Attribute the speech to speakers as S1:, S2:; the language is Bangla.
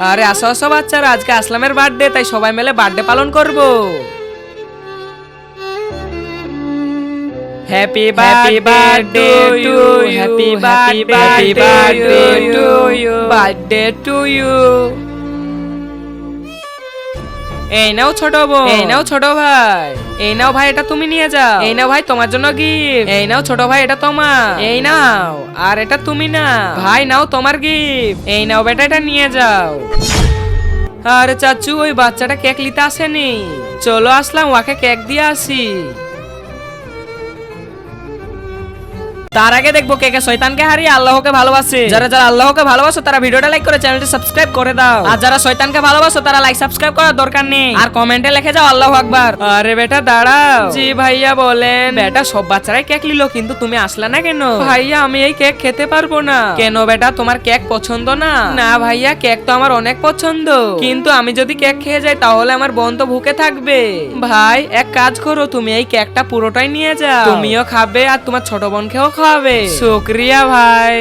S1: আরে আসো আসো বাচ্চারা, আজকে আসলামের বার্থডে, তাই সবাই মিলে বার্থডে পালন করব। Happy birthday to you, happy birthday to you, birthday to you. এই নাও ছোট বোন, এই নাও ছোট ভাই, এই নাও ভাই এটা তুমি নিয়ে যাও, এই নাও ভাই তোমার জন্য গিফট, এই নাও ছোট ভাই এটা তোমার, এই নাও, আর এটা তুমি না ভাই নাও তোমার গিফট, এই নাও বেটা এটা নিয়ে যাও। আরে চাচু ওই বাচ্চাটা কেক নিতে আসেনি, চলো আসলাম ওকে কেক দিয়ে আসি। তার আগে দেখবো কে কে শয়তানকে হারিয়ে আল্লাহকে ভালোবাসে। যারা যারা আল্লাহকে ভালোবাসো তারা ভিডিওটা লাইক করে চ্যানেলটি সাবস্ক্রাইব করে দাও, আর যারা শয়তানকে ভালোবাসো তারা লাইক সাবস্ক্রাইব করার দরকার নেই, আর কমেন্টে লিখে যাও আল্লাহু আকবার। আরে বেটা দাঁড়াও। জি ভাইয়া বলেন। বেটা সব বাচ্চারাই কেক নিলো কিন্তু তুমি আসলা না কেন? ভাইয়া আমি এই কেক খেতে পারবো না। কেন বেটা তোমার কেক পছন্দ না? না ভাইয়া কেক তো আমার অনেক পছন্দ, কিন্তু আমি যদি কেক খেয়ে যাই তাহলে আমার বোন তো ভুকে থাকবে। ভাই এক কাজ করো, তুমি এই কেকটা পুরোটাই নিয়ে যাও, তুমিও খাবে আর তোমার ছোট বোনকেও খাওয়াবে। শুকরিয়া ভাই।